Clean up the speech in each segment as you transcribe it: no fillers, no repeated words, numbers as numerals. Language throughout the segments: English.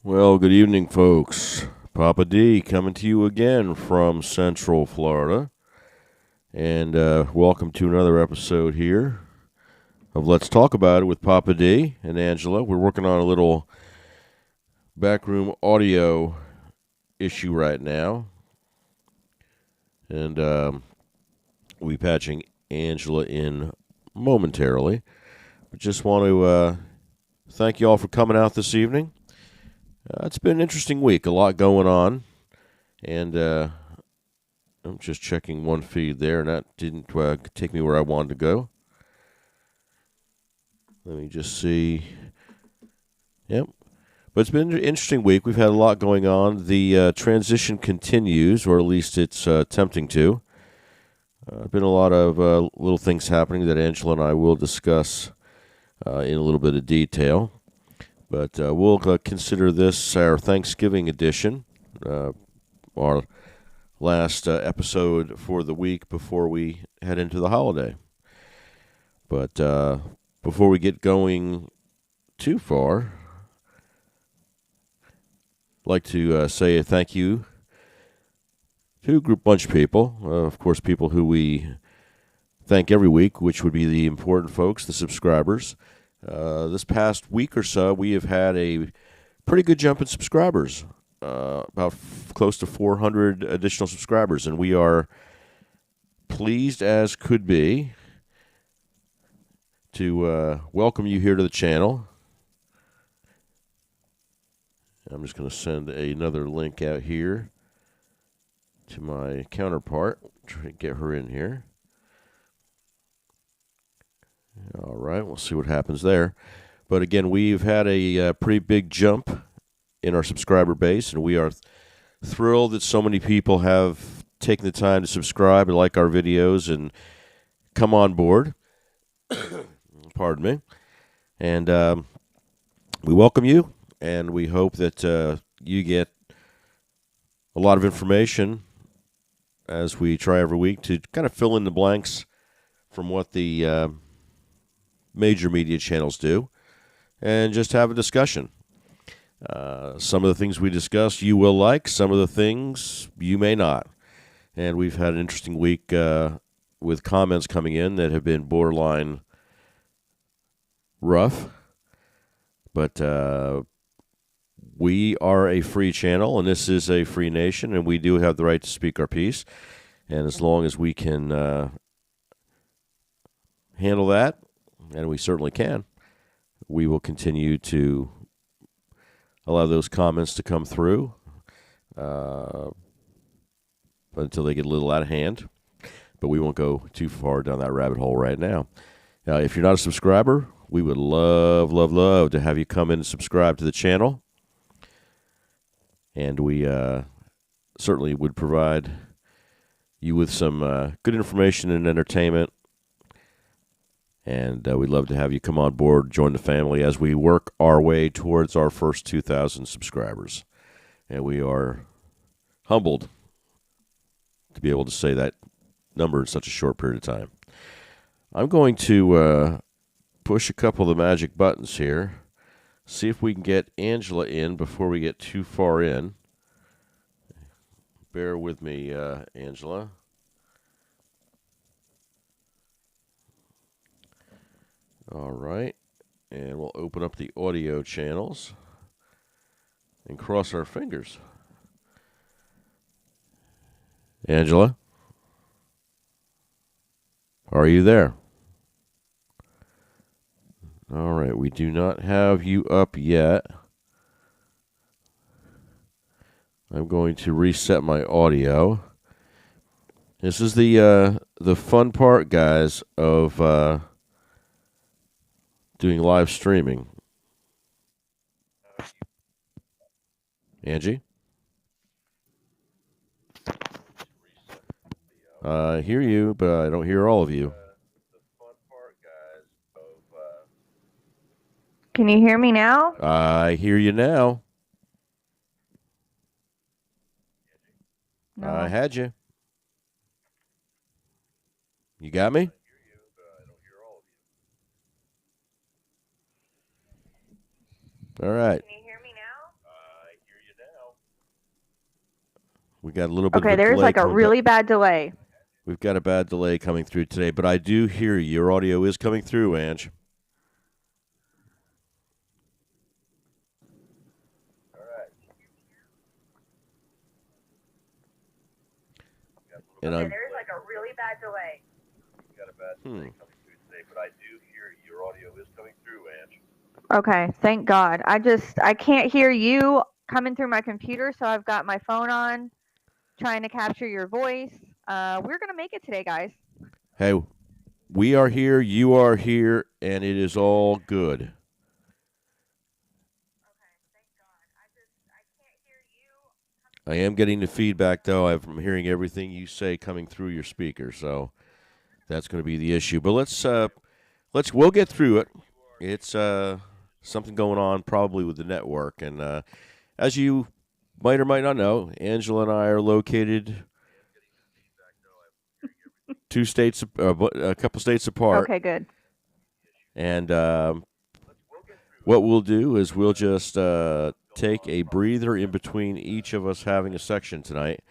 Well, good evening, folks. Papa D coming to you again from Central Florida. And welcome to another episode here of Let's Talk About It with Papa D and Angela. We're working on a little backroom audio issue right now. And we'll be patching Angela in momentarily. But just want to thank you all for coming out this evening. It's been an interesting week, a lot going on. And I'm just checking one feed there, and that didn't take me where I wanted to go. Let me just see. Yep. But it's been an interesting week. We've had a lot going on. The transition continues, or at least it's attempting to. Been a lot of little things happening that Angela and I will discuss in a little bit of detail. But we'll consider this our Thanksgiving edition, our last episode for the week before we head into the holiday. But before we get going too far, I'd like to say a thank you to a bunch of people. Of course, people who we thank every week, which would be the important folks, the subscribers. This past week or so, we have had a pretty good jump in subscribers, about close to 400 additional subscribers, and we are pleased as could be to welcome you here to the channel. I'm just going to send another link out here to my counterpart, try to get her in here. All right, we'll see what happens there. But again, we've had a pretty big jump in our subscriber base, and we are thrilled that so many people have taken the time to subscribe and like our videos and come on board. Pardon me. And we welcome you, and we hope that you get a lot of information as we try every week to kind of fill in the blanks from what the major media channels do, and just have a discussion. Some of the things we discuss you will like, some of the things you may not. And we've had an interesting week with comments coming in that have been borderline rough. But we are a free channel, and this is a free nation, and we do have the right to speak our piece. And as long as we can handle that, and we certainly can, we will continue to allow those comments to come through until they get a little out of hand. But we won't go too far down that rabbit hole right now. If you're not a subscriber, we would love, love, love to have you come in and subscribe to the channel. And we certainly would provide you with some good information and entertainment. And we'd love to have you come on board, join the family as we work our way towards our first 2,000 subscribers. And we are humbled to be able to say that number in such a short period of time. I'm going to push a couple of the magic buttons here, see if we can get Angela in before we get too far in. Bear with me, Angela. All right, and we'll open up the audio channels and cross our fingers. Angela, are you there? All right, we do not have you up yet. I'm going to reset my audio. This is the fun part, guys, of doing live streaming. Angie? I hear you, but I don't hear all of you. Can you hear me now? I hear you now. No. I had you. You got me? All right. Can you hear me now? We got a little bit Okay, of a there's delay like a coming back. really bad delay. We've got a bad delay coming through today, but I do hear you. Your audio is coming through, Ange. And Okay, I'm there's like a really bad delay. got a bad delay coming through today, but I do hear you. Your audio is coming through, Ange. Okay, thank God. I can't hear you coming through my computer, so I've got my phone on trying to capture your voice. We're gonna make it today, guys. Hey, we are here, you are here, and it is all good. I am getting the feedback, though. I'm hearing everything you say coming through your speaker, so that's going to be the issue. But we'll get through it. It's something going on probably with the network, and as you might or might not know, Angela and I are located a couple states apart. Okay, good. And what we'll do is we'll just take a breather in between each of us having a section tonight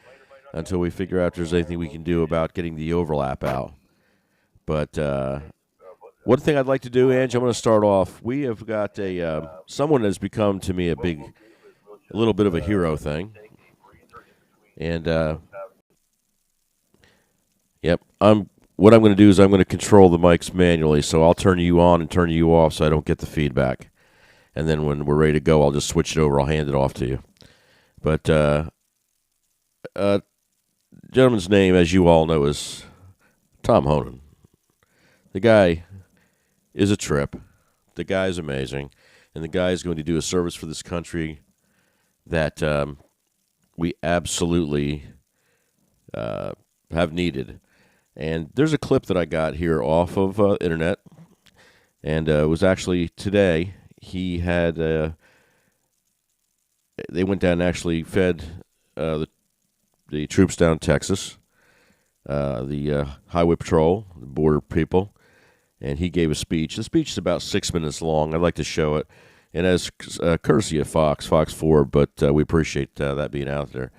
until we figure out if there's anything we can do about getting the overlap out. But one thing I'd like to do, Ange, I'm going to start off. We have got someone has become to me a little bit of a hero thing. And yep, what I'm going to do is I'm going to control the mics manually, so I'll turn you on and turn you off so I don't get the feedback. And then when we're ready to go, I'll just switch it over. I'll hand it off to you. But gentleman's name, as you all know, is Tom Honan. The guy is a trip. The guy is amazing. And the guy is going to do a service for this country that we absolutely have needed. And there's a clip that I got here off of internet, and it was actually today. He had they went down and actually fed the troops down in Texas, the Highway Patrol, the border people, and he gave a speech. The speech is about 6 minutes long. I'd like to show it, and as courtesy of Fox 4, but we appreciate that being out there.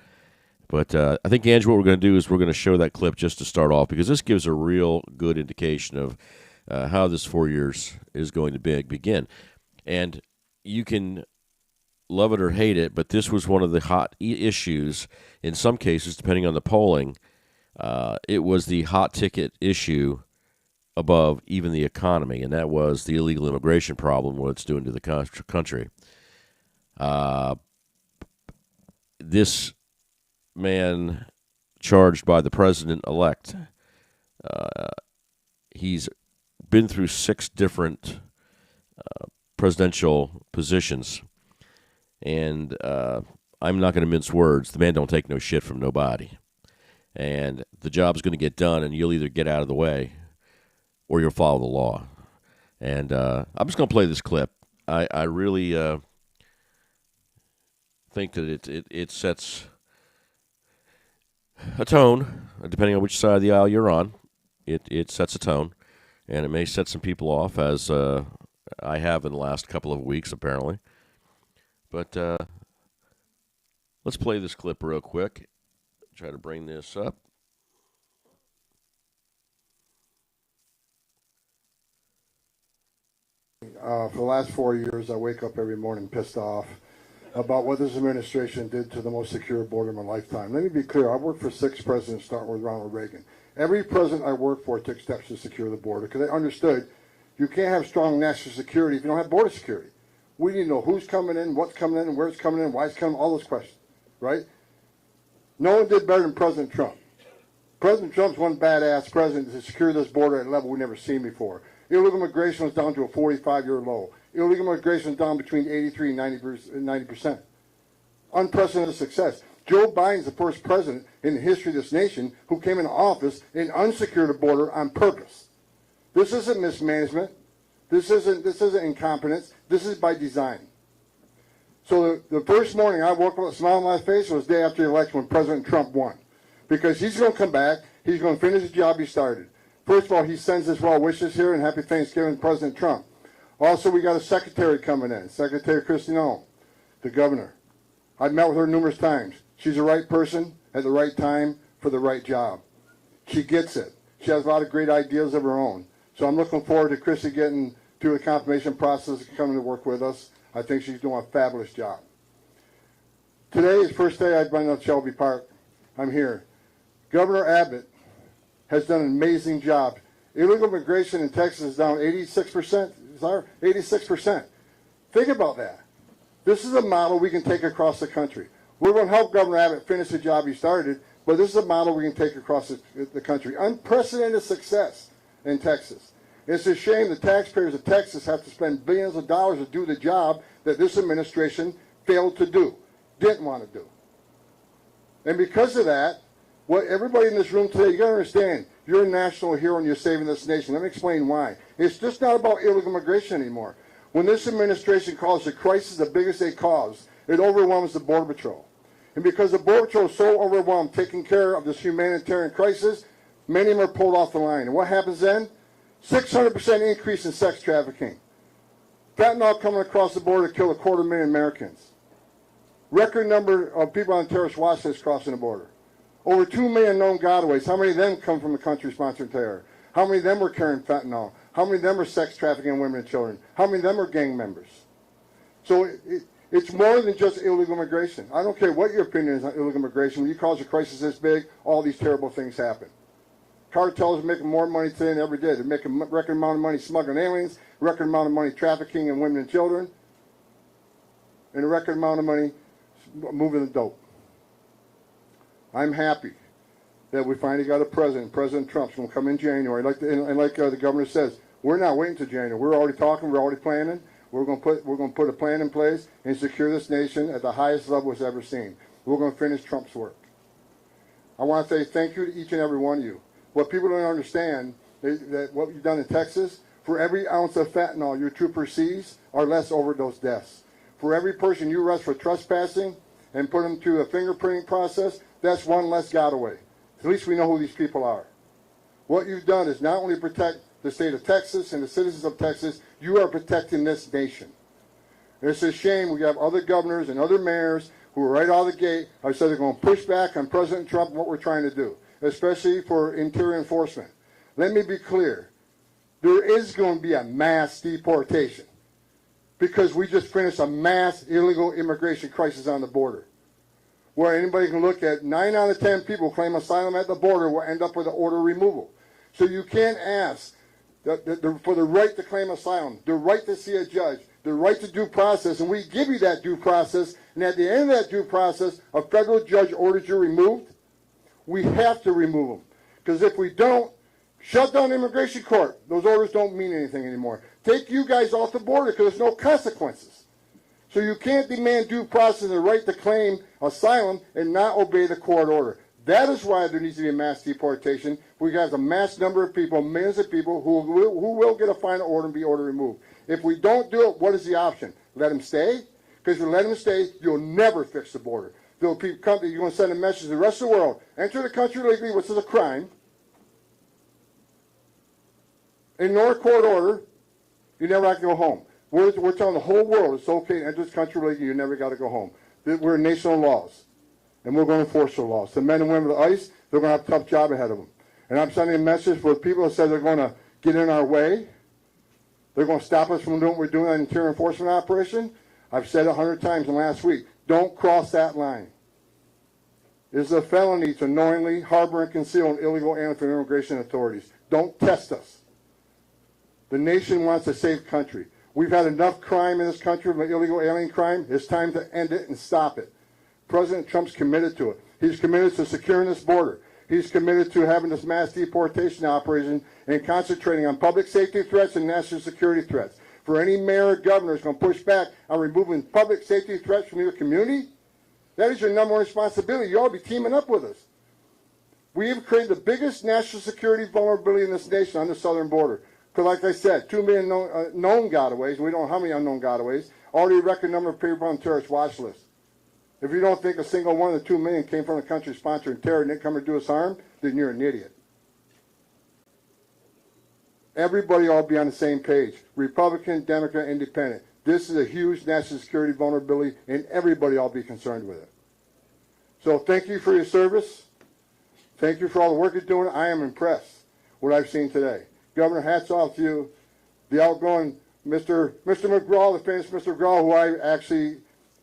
But I think, Ange, what we're going to do is we're going to show that clip just to start off, because this gives a real good indication of how this 4 years is going to begin. And you can love it or hate it, but this was one of the hot issues in some cases, depending on the polling. It was the hot ticket issue above even the economy, and that was the illegal immigration problem, what it's doing to the country. This man charged by the president-elect, he's been through 6 different presidential positions, and I'm not going to mince words. The man don't take no shit from nobody, and the job's going to get done, and you'll either get out of the way or you'll follow the law. And I'm just going to play this clip. I really think that it sets a tone, depending on which side of the aisle you're on. It sets a tone, and it may set some people off, as I have in the last couple of weeks, apparently. But let's play this clip real quick. Try to bring this up. For the last 4 years, I wake up every morning pissed off about what this administration did to the most secure border in my lifetime. Let me be clear. I worked for 6 presidents, starting with Ronald Reagan. Every president I worked for took steps to secure the border because they understood you can't have strong national security if you don't have border security. We need to know who's coming in, what's coming in, where it's coming in, why it's coming, all those questions, right? No one did better than President Trump. President Trump's one badass president to secure this border at a level we've never seen before. Illegal immigration was down to a 45-year low. Illegal immigration was down between 83 and 90%. Unprecedented success. Joe Biden's the first president in the history of this nation who came into office and unsecured the border on purpose. This isn't mismanagement. This isn't incompetence. This is by design. So the first morning I woke up with a smile on my face was the day after the election when President Trump won. Because he's going to come back. He's going to finish the job he started. First of all, he sends his well wishes here and happy Thanksgiving to President Trump. Also, we got a secretary coming in, Secretary Kristi Noem, the governor. I've met with her numerous times. She's the right person. at the right time for the right job. She gets it. She has a lot of great ideas of her own. So I'm looking forward to Chrissy getting through the confirmation process and coming to work with us. I think she's doing a fabulous job. Today is the first day I've been at Shelby Park. I'm here. Governor Abbott has done an amazing job. Illegal immigration in Texas is down 86%. 86%. Think about that. This is a model we can take across the country. We're going to help Governor Abbott finish the job he started, but this is a model we can take across the country. Unprecedented success in Texas. It's a shame the taxpayers of Texas have to spend billions of dollars to do the job that this administration failed to do, didn't want to do. And because of that, what everybody in this room today, you got to understand, you're a national hero and you're saving this nation. Let me explain why. It's just not about illegal immigration anymore. When this administration calls the crisis the biggest they cause, it overwhelms the Border Patrol. And because the Border Patrol is so overwhelmed taking care of this humanitarian crisis, many of them are pulled off the line. And what happens then? 600% increase in sex trafficking. Fentanyl coming across the border to kill 250,000 Americans. Record number of people on terrorist watch list crossing the border. Over 2 million known gotaways. How many of them come from the country sponsoring terror? How many of them are carrying fentanyl? How many of them are sex trafficking women and children? How many of them are gang members? So it's more than just illegal immigration. I don't care what your opinion is on illegal immigration. When you cause a crisis this big, all these terrible things happen. Cartels are making more money today than every day. They're making a record amount of money smuggling aliens, record amount of money trafficking in women and children, and a record amount of money moving the dope. I'm happy that we finally got a president. President Trump's going to come in January. Like the governor says, we're not waiting until January. We're already talking. We're already planning. We're going to put a plan in place and secure this nation at the highest level it's ever seen. We're going to finish Trump's work. I want to say thank you to each and every one of you. What people don't understand is that what you've done in Texas, for every ounce of fentanyl your trooper sees, are less overdose deaths. For every person you arrest for trespassing and put them through a fingerprinting process, that's one less gotaway. At least we know who these people are. What you've done is not only protect the state of Texas and the citizens of Texas, you are protecting this nation. It's a shame we have other governors and other mayors who are right out of the gate have said they're going to push back on President Trump and what we're trying to do, especially for interior enforcement. Let me be clear. There is going to be a mass deportation because we just finished a mass illegal immigration crisis on the border, where anybody can look at 9 out of 10 people who claim asylum at the border will end up with an order removal. So you can't ask for the right to claim asylum, the right to see a judge, the right to due process, and we give you that due process, and at the end of that due process, a federal judge orders you removed, we have to remove them. Because if we don't, shut down the immigration court. Those orders don't mean anything anymore. Take you guys off the border because there's no consequences. So you can't demand due process and the right to claim asylum and not obey the court order. That is why there needs to be a mass deportation. We have a mass number of people, millions of people who will get a final order and be ordered removed. If we don't do it, what is the option? Let them stay? Because if you let them stay, you'll never fix the border. You're going to send a message to the rest of the world. Enter the country legally, which is a crime. Ignore a court order, you never have to go home. We're telling the whole world it's okay to enter this country legally, you never got to go home. We're a nation of laws, and we're going to enforce the laws. The men and women of ICE, they're going to have a tough job ahead of them. And I'm sending a message for the people that said they're going to get in our way. They're going to stop us from doing what we're doing on an interior enforcement operation. I've said it 100 times in the last week. Don't cross that line. It is a felony to knowingly harbor and conceal an illegal alien from immigration authorities. Don't test us. The nation wants a safe country. We've had enough crime in this country, illegal alien crime. It's time to end it and stop it. President Trump's committed to it. He's committed to securing this border. He's committed to having this mass deportation operation and concentrating on public safety threats and national security threats. For any mayor or governor who's going to push back on removing public safety threats from your community, that is your number one responsibility. You ought to be teaming up with us. We have created the biggest national security vulnerability in this nation on the southern border. Because like I said, 2 million known gotaways, we don't know how many unknown gotaways, already a record number of people on the terrorist watch list. If you don't think a single one of the 2 million came from a country sponsoring terror and didn't come to do us harm, then you're an idiot. Everybody ought to be on the same page. Republican, Democrat, Independent. This is a huge national security vulnerability, and everybody ought to be concerned with it. So thank you for your service. Thank you for all the work you're doing. I am impressed what I've seen today. Governor, hats off to you. The outgoing Mr. McGraw, the famous Mr. McGraw, who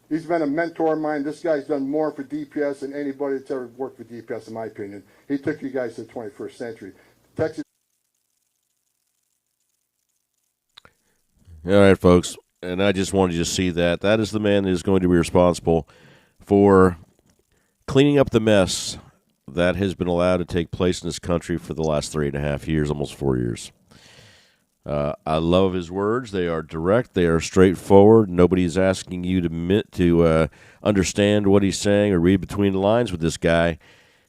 he's been a mentor of mine. This guy's done more for DPS than anybody that's ever worked for DPS, in my opinion. He took you guys to the 21st century. Texas. All right, folks. And I just wanted you to see that. That is the man that is going to be responsible for cleaning up the mess that has been allowed to take place in this country for the last 3.5 years, almost 4 years. I love his words. They are direct. They are straightforward. Nobody's asking you to understand what he's saying or read between the lines with this guy.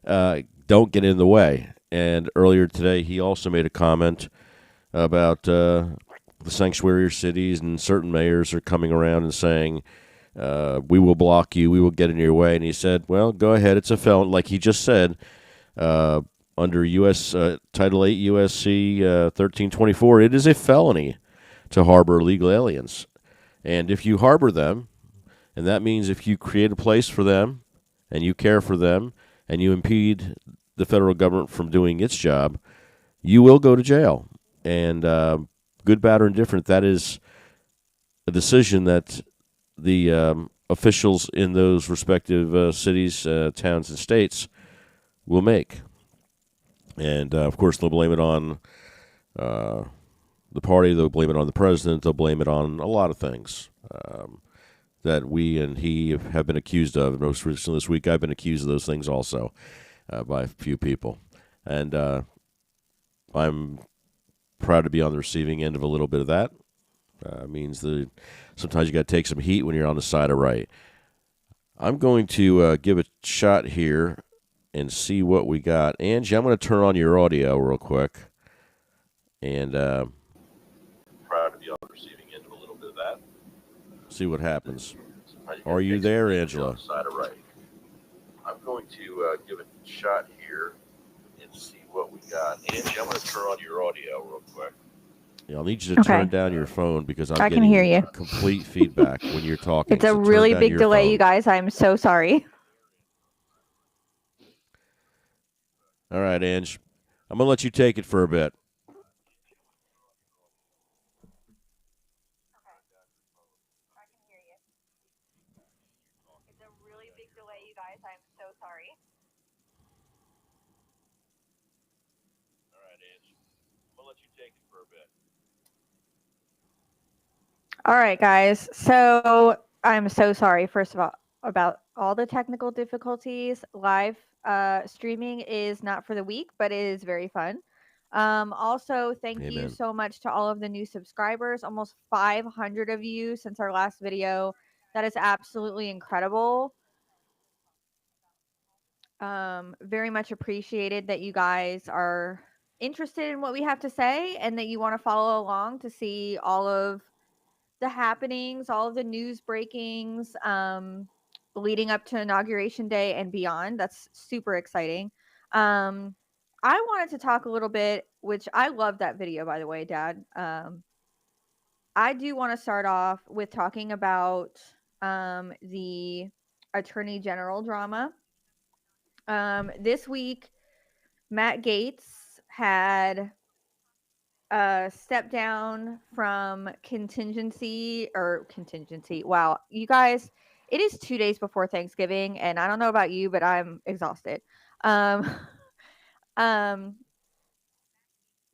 Don't get in the way. And earlier today, he also made a comment about the sanctuary cities, and certain mayors are coming around and saying, we will block you, we will get in your way. And he said, well, go ahead, it's a felony. Like he just said, under U.S. Title 8 U.S.C. 1324, it is a felony to harbor illegal aliens. And if you harbor them, and that means if you create a place for them, and you care for them, and you impede the federal government from doing its job, you will go to jail. And good, bad, or indifferent, that is a decision that the officials in those respective cities, towns, and states will make. And, of course, they'll blame it on the party. They'll blame it on the president. They'll blame it on a lot of things that we and he have been accused of. Most recently this week, I've been accused of those things also by a few people. And I'm proud to be on the receiving end of a little bit of that. Means that sometimes you got to take some heat when you're on the side of right. I'm going to give a shot here and see what we got. Angie, I'm going to turn on your audio real quick. And proud to be on the receiving end of a little bit of that. See what happens. Are you there, Angela? Side of right. I'm going to give a shot here and see what we got. Angie, I'm going to turn on your audio real quick. Yeah, I'll need you to turn down your phone because I can hear you. Complete feedback when you're talking. It's a really big delay, phone. You guys. I'm so sorry. All right, Ange. I'm going to let you take it for a bit. All right, guys. So I'm so sorry, first of all, about all the technical difficulties. Live streaming is not for the weak, but it is very fun. Also, thank you so much to all of the new subscribers, almost 500 of you since our last video. That is absolutely incredible. Very much appreciated that you guys are interested in what we have to say and that you want to follow along to see all of the happenings, all of the news breakings leading up to Inauguration Day and beyond. That's super exciting. I wanted to talk a little bit, which I love that video, by the way, Dad. I do want to start off with talking about the Attorney General drama. This week, Matt Gaetz had step down from contingency. Wow, you guys, it is 2 days before Thanksgiving, and I don't know about you, but I'm exhausted.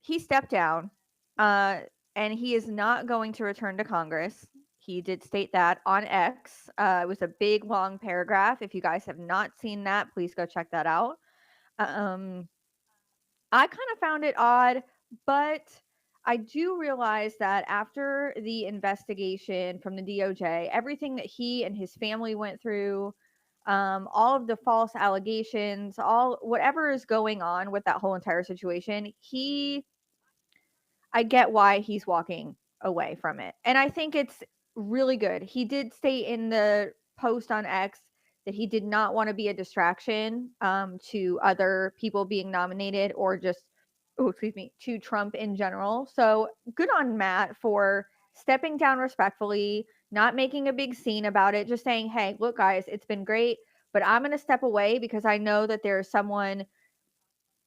He stepped down, and he is not going to return to Congress. He did state that on X. It was a big, long paragraph. If you guys have not seen that, please go check that out. I kind of found it odd, but I do realize that after the investigation from the DOJ, everything that he and his family went through, all of the false allegations, whatever is going on with that whole entire situation, I get why he's walking away from it. And I think it's really good. He did state in the post on X that he did not want to be a distraction to other people being nominated or just to Trump in general. So good on Matt for stepping down respectfully, not making a big scene about it, just saying, hey, look, guys, it's been great. but I'm going to step away because I know that there's someone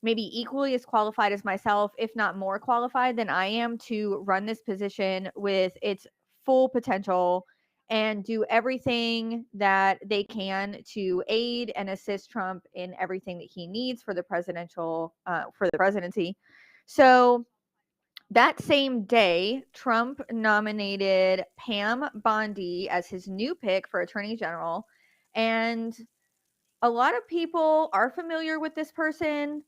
maybe equally as qualified as myself, if not more qualified than I am, to run this position with its full potential and do everything that they can to aid and assist Trump in everything that he needs for the presidency. So that same day, Trump nominated Pam Bondi as his new pick for Attorney General, and a lot of people are familiar with this person.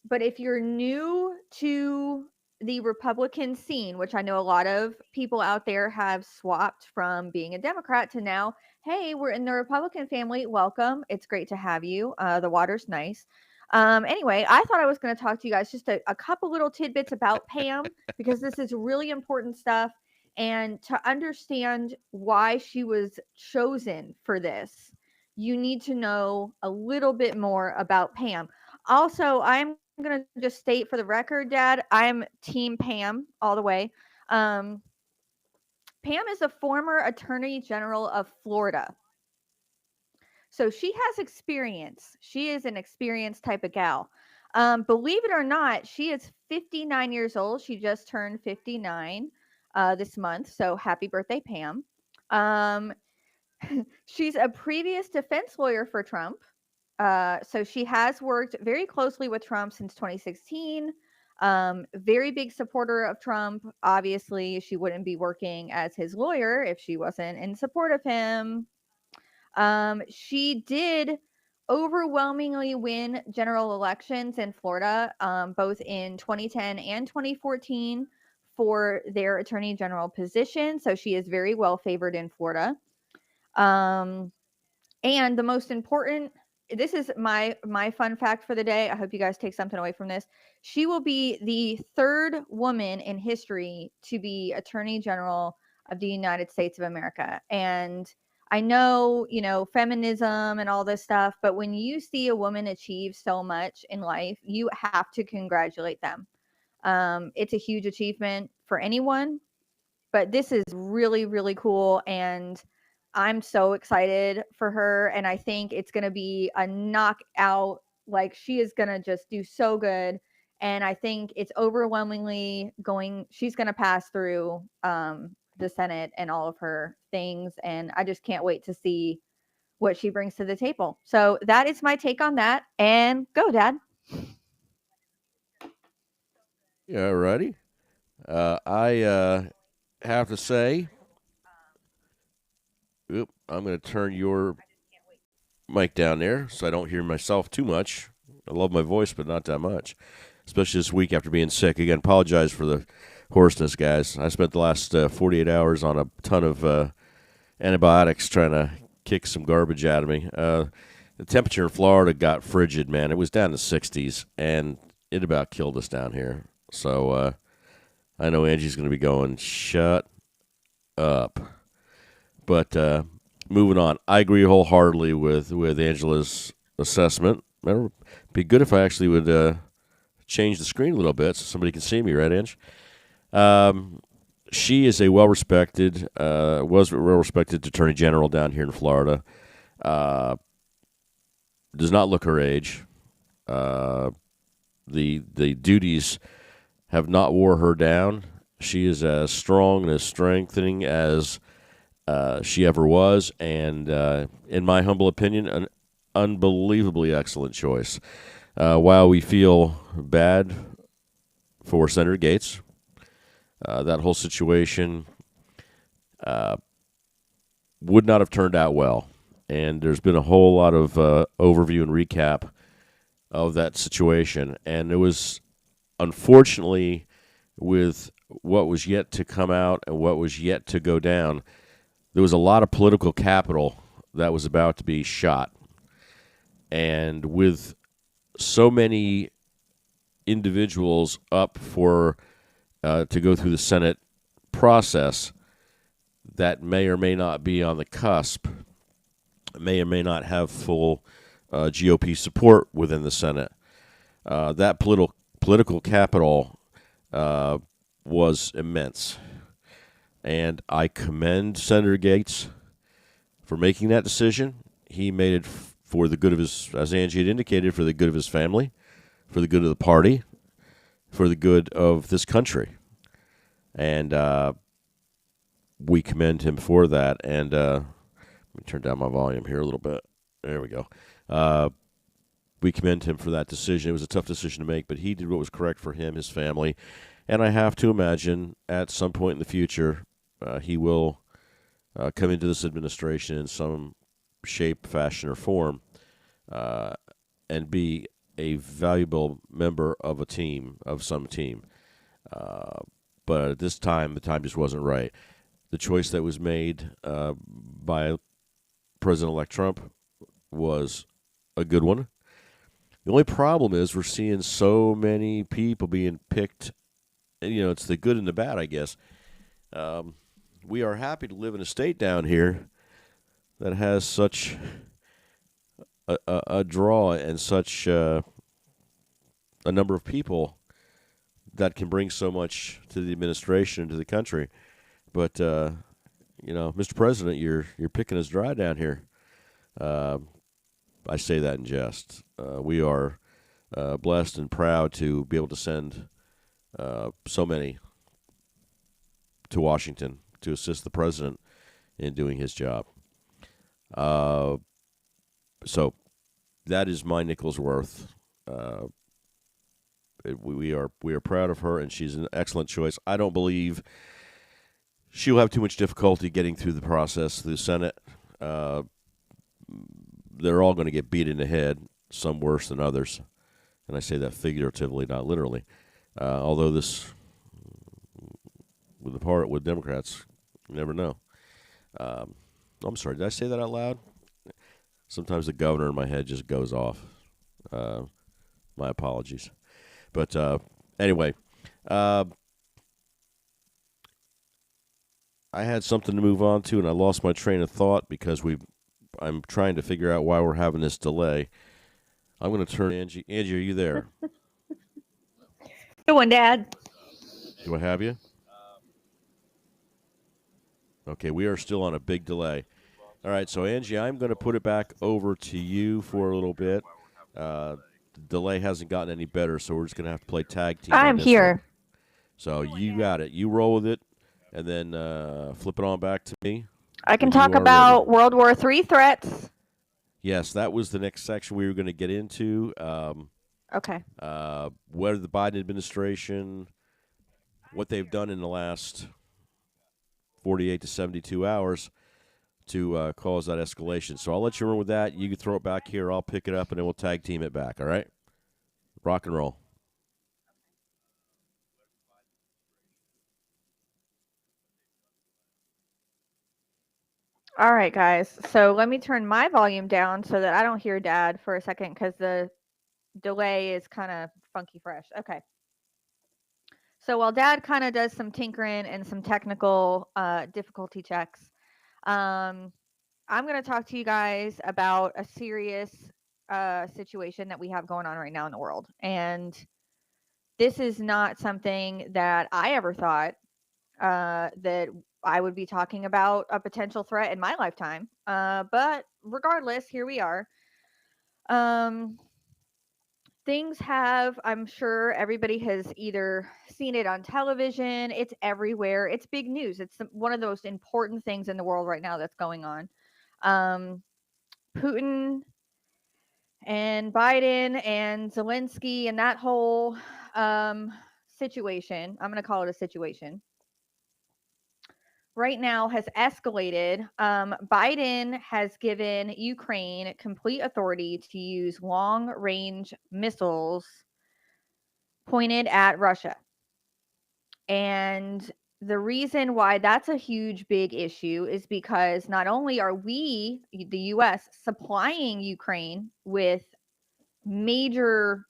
But if you're new to the Republican scene, which I know a lot of people out there have swapped from being a Democrat to now, hey, we're in the Republican family. Welcome. It's great to have you. The water's nice. Anyway, I thought I was going to talk to you guys just a couple little tidbits about Pam because this is really important stuff. And to understand why she was chosen for this, you need to know a little bit more about Pam. Also, I'm going to just state for the record, Dad, I'm Team Pam all the way. Pam is a former Attorney General of Florida. So she has experience. She is an experienced type of gal. Believe it or not, she is 59 years old. She just turned 59 this month. So happy birthday, Pam. She's a previous defense lawyer for Trump. So she has worked very closely with Trump since 2016. Very big supporter of Trump. Obviously, she wouldn't be working as his lawyer if she wasn't in support of him. She did overwhelmingly win general elections in Florida, both in 2010 and 2014 for their attorney general position. So she is very well favored in Florida. And the most important, this is my fun fact for the day. I hope you guys take something away from this. She will be the third woman in history to be Attorney General of the United States of America. And I know, feminism and all this stuff, but when you see a woman achieve so much in life, you have to congratulate them. It's a huge achievement for anyone, but this is really, really cool. And I'm so excited for her. And I think it's going to be a knockout. Like, she is going to just do so good. And I think it's overwhelmingly she's going to pass through the Senate and all of her things. And I just can't wait to see what she brings to the table. So that is my take on that. And go, Dad. Yeah, righty. I have to say, I'm going to turn your mic down there so I don't hear myself too much. I love my voice, but not that much, especially this week after being sick. Again, apologize for the hoarseness, guys. I spent the last 48 hours on a ton of antibiotics trying to kick some garbage out of me. The temperature in Florida got frigid, man. It was down to 60s, and it about killed us down here. So I know Angie's going to be going, shut up. But moving on, I agree wholeheartedly with Angela's assessment. It'd be good if I actually would change the screen a little bit so somebody can see me, right, Ange? She is a was a well-respected attorney general down here in Florida. Does not look her age. The duties have not wore her down. She is as strong and as strengthening as she ever was, and in my humble opinion, an unbelievably excellent choice. While we feel bad for Senator Gates, that whole situation would not have turned out well, and there's been a whole lot of overview and recap of that situation, and it was, unfortunately, with what was yet to come out and what was yet to go down, there was a lot of political capital that was about to be shot. And with so many individuals up for to go through the Senate process that may or may not be on the cusp, may or may not have full GOP support within the Senate, that political capital was immense. And I commend Senator Gates for making that decision. He made it for the good of his, as Angie had indicated, for the good of his family, for the good of the party, for the good of this country. And we commend him for that. And let me turn down my volume here a little bit. There we go. We commend him for that decision. It was a tough decision to make, but he did what was correct for him, his family. And I have to imagine at some point in the future, he will come into this administration in some shape, fashion, or form, and be a valuable member of a team, of some team. But at this time, the time just wasn't right. The choice that was made by President-elect Trump was a good one. The only problem is we're seeing so many people being picked. And, it's the good and the bad, I guess. We are happy to live in a state down here that has such a draw and such a number of people that can bring so much to the administration and to the country. But, Mr. President, you're picking us dry down here. I say that in jest. We are blessed and proud to be able to send so many to Washington to assist the president in doing his job. So that is my nickel's worth. We are proud of her, and she's an excellent choice. I don't believe she'll have too much difficulty getting through the process through the Senate. They're all going to get beat in the head, some worse than others. And I say that figuratively, not literally. Although this, with Democrats, you never know. I'm sorry, did I say that out loud? Sometimes the governor in my head just goes off. My apologies. But anyway, I had something to move on to, and I lost my train of thought because I'm trying to figure out why we're having this delay. I'm going to turn Angie. Angie, are you there? Good one, Dad. Do I have you? Okay, we are still on a big delay. All right, so Angie, I'm going to put it back over to you for a little bit. The delay hasn't gotten any better, so we're just going to have to play tag team. I'm here. One. So you got it. You roll with it, and then flip it on back to me. I can talk about ready. World War III threats. Yes, that was the next section we were going to get into. Okay. Whether the Biden administration, what they've done in the last 48 to 72 hours to cause that escalation. So I'll let you run with that. You can throw it back here. I'll pick it up, and then we'll tag team it back, all right? Rock and roll. All right, guys. So let me turn my volume down so that I don't hear Dad for a second because the delay is kind of funky fresh. Okay. So while Dad kind of does some tinkering and some technical difficulty checks, I'm going to talk to you guys about a serious situation that we have going on right now in the world. And this is not something that I ever thought that I would be talking about a potential threat in my lifetime. But regardless, here we are. Things have, I'm sure everybody has either seen it on television, it's everywhere, it's big news. It's one of the most important things in the world right now that's going on. Putin and Biden and Zelensky and that whole situation, I'm going to call it a situation, right now has escalated. Biden has given Ukraine complete authority to use long-range missiles pointed at Russia. And the reason why that's a huge, big issue is because not only are we, the U.S., supplying Ukraine with major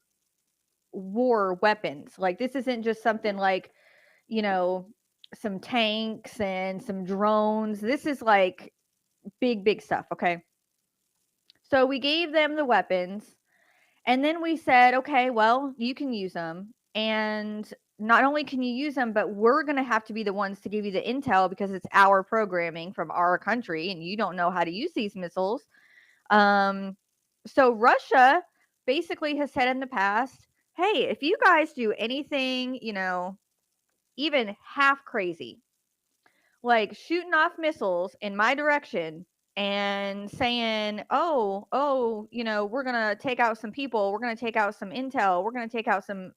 war weapons, like this isn't just something like, some tanks and some drones. This is like big, big stuff. Okay. So we gave them the weapons and then we said, okay, well, you can use them. And not only can you use them, but we're going to have to be the ones to give you the intel because it's our programming from our country and you don't know how to use these missiles. So Russia basically has said in the past, hey, if you guys do anything, even half crazy, like shooting off missiles in my direction and saying, oh, we're going to take out some people, we're going to take out some intel, we're going to take out some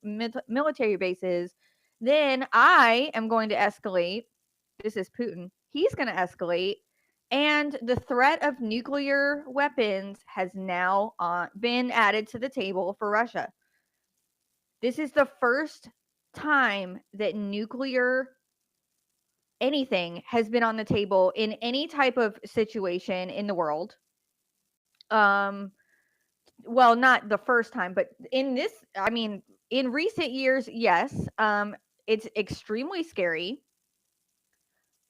military bases, then I am going to escalate. This is Putin. He's going to escalate. And the threat of nuclear weapons has now been added to the table for Russia. This is the first time that nuclear anything has been on the table in any type of situation in the world. Well, not the first time, but in recent years, yes. It's extremely scary.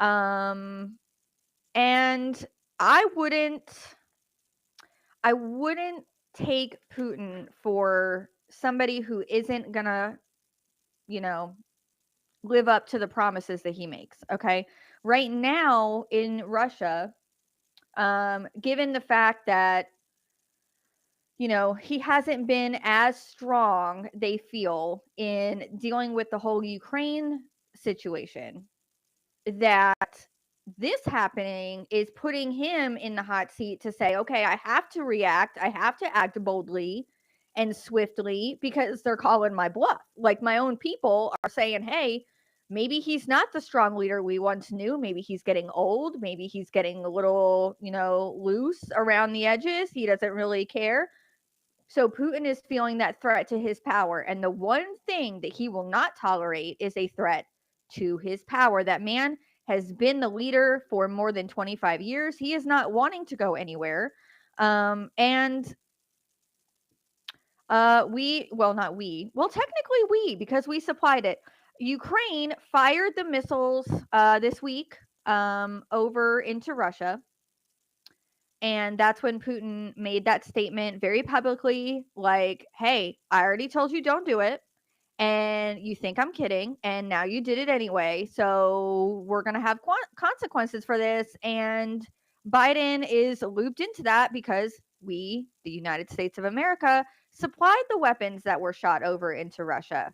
And I wouldn't take Putin for somebody who isn't gonna, live up to the promises that he makes. Okay. Right now in Russia, given the fact that, he hasn't been as strong, they feel, in dealing with the whole Ukraine situation, that this happening is putting him in the hot seat to say, okay, I have to react. I have to act boldly and swiftly because they're calling my bluff. Like my own people are saying, hey, maybe he's not the strong leader we once knew. Maybe he's getting old. Maybe he's getting a little, loose around the edges. He doesn't really care. So Putin is feeling that threat to his power. And the one thing that he will not tolerate is a threat to his power. That man has been the leader for more than 25 years. He is not wanting to go anywhere. Technically we, because we supplied it. Ukraine fired the missiles this week over into Russia. And that's when Putin made that statement very publicly, like, hey, I already told you don't do it. And you think I'm kidding. And now you did it anyway. So we're going to have consequences for this. And Biden is looped into that because we, the United States of America, supplied the weapons that were shot over into Russia.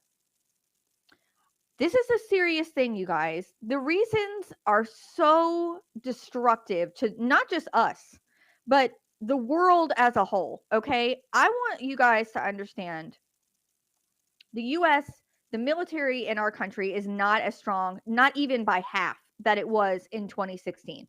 This is a serious thing, you guys. The reasons are so destructive to not just us, but the world as a whole, okay? I want you guys to understand the US, the military in our country is not as strong, not even by half that it was in 2016.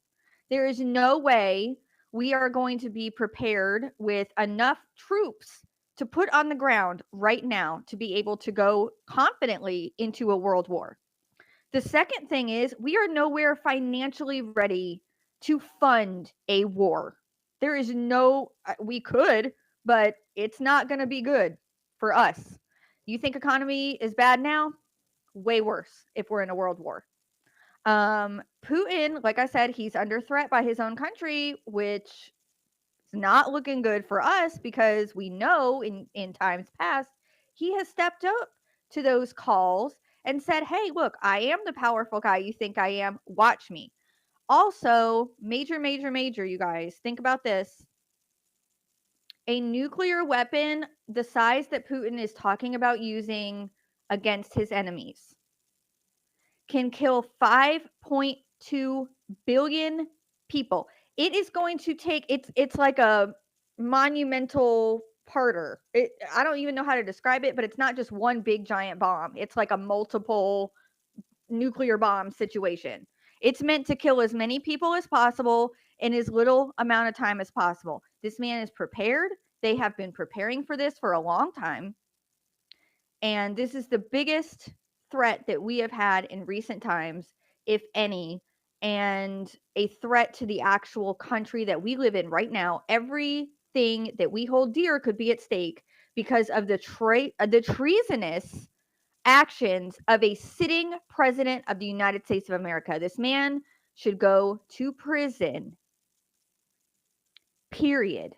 There is no way we are going to be prepared with enough troops to put on the ground right now to be able to go confidently into a world war. The second thing is we are nowhere financially ready to fund a war. There is we could, but it's not going to be good for us. You think economy is bad now? Way worse if we're in a world war. Putin, like I said, he's under threat by his own country, which is not looking good for us because we know in times past, he has stepped up to those calls and said, hey, look, I am the powerful guy you think I am. Watch me. Also, major, you guys, think about this. A nuclear weapon the size that Putin is talking about using against his enemies can kill 5.2 billion people. It is going to take, it's like a monumental parter. I don't even know how to describe it, but it's not just one big giant bomb. It's like a multiple nuclear bomb situation. It's meant to kill as many people as possible in as little amount of time as possible. This man is prepared. They have been preparing for this for a long time. And this is the biggest threat that we have had in recent times, if any, and a threat to the actual country that we live in right now. Everything that we hold dear could be at stake because of the treasonous actions of a sitting president of the United States of America. This man should go to prison. Period.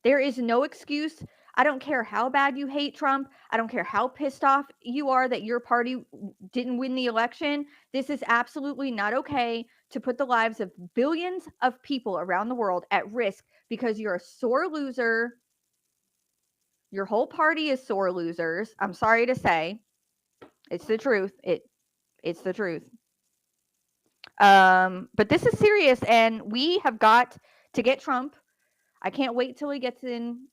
There is no excuse. I don't care how bad you hate Trump. I don't care how pissed off you are that your party didn't win the election. This is absolutely not okay to put the lives of billions of people around the world at risk because you're a sore loser Your whole party is sore losers. I'm sorry to say. It's the truth. It's the truth. But this is serious, and we have got to get Trump. I can't wait till he gets in,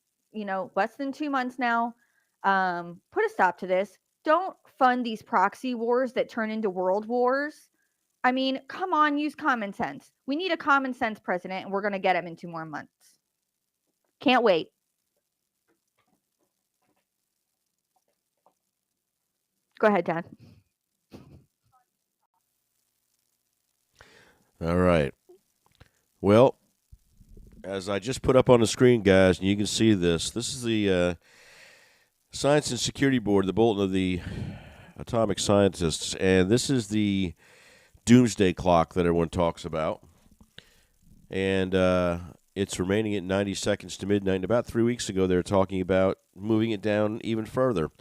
less than 2 months now. Put a stop to this. Don't fund these proxy wars that turn into world wars. I mean, come on, use common sense. We need a common sense president, and we're going to get him in 2 more months. Can't wait. Go ahead, Dad. All right. Well, as I just put up on the screen, guys, and you can see this is the Science and Security Board, the Bulletin of the Atomic Scientists, and this is the doomsday clock that everyone talks about. And it's remaining at 90 seconds to midnight. And about 3 weeks ago, they were talking about moving it down even further,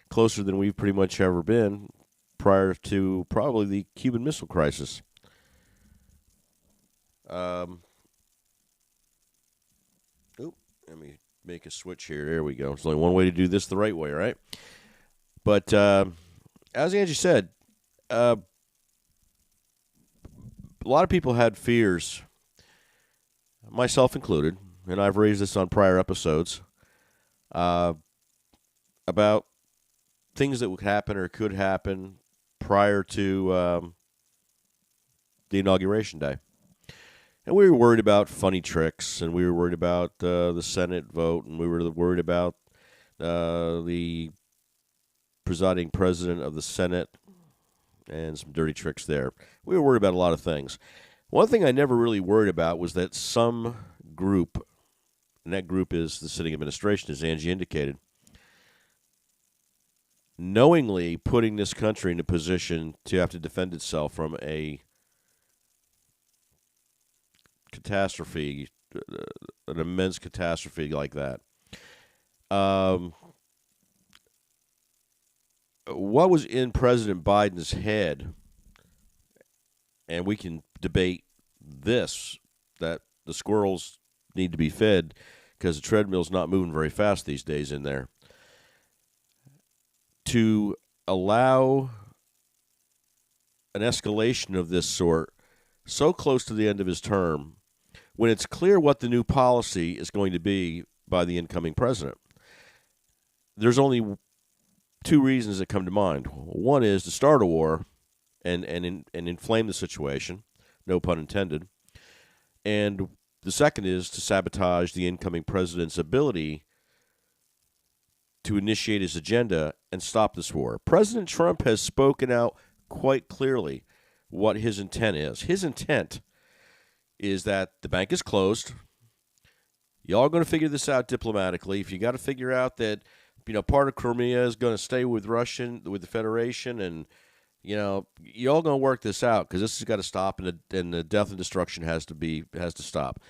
closer than we've pretty much ever been prior to probably the Cuban Missile Crisis. Let me make a switch here. There we go. There's only one way to do this the right way, right? But as Angie said, a lot of people had fears, myself included, and I've raised this on prior episodes, about things that would happen or could happen prior to the inauguration day. And we were worried about funny tricks, and we were worried about the Senate vote, and we were worried about the presiding president of the Senate and some dirty tricks there. We were worried about a lot of things. One thing I never really worried about was that some group, and that group is the sitting administration, as Angie indicated, knowingly putting this country in a position to have to defend itself from a catastrophe, an immense catastrophe like that. What was in President Biden's head, and we can debate this, that the squirrels need to be fed because the treadmill's not moving very fast these days in there, to allow an escalation of this sort so close to the end of his term, when it's clear what the new policy is going to be by the incoming president. There's only two reasons that come to mind. One is to start a war and inflame the situation, no pun intended. And the second is to sabotage the incoming president's ability to initiate his agenda and stop this war. President Trump has spoken out quite clearly what his intent is. His intent is that the bank is closed. Y'all are going to figure this out diplomatically. If you got to figure out that, part of Crimea is going to stay with the Federation, and, y'all going to work this out because this has got to stop, and the death and destruction has to stop.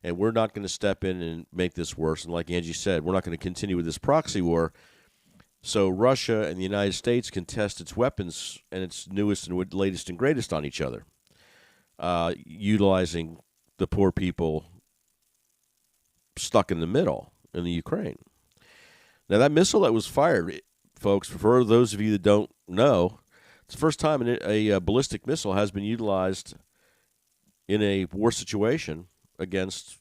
And we're not going to step in and make this worse. And like Angie said, we're not going to continue with this proxy war. So Russia and the United States can test its weapons and its newest and latest and greatest on each other, utilizing the poor people stuck in the middle in the Ukraine. Now, that missile that was fired, folks, for those of you that don't know, it's the first time a ballistic missile has been utilized in a war situation against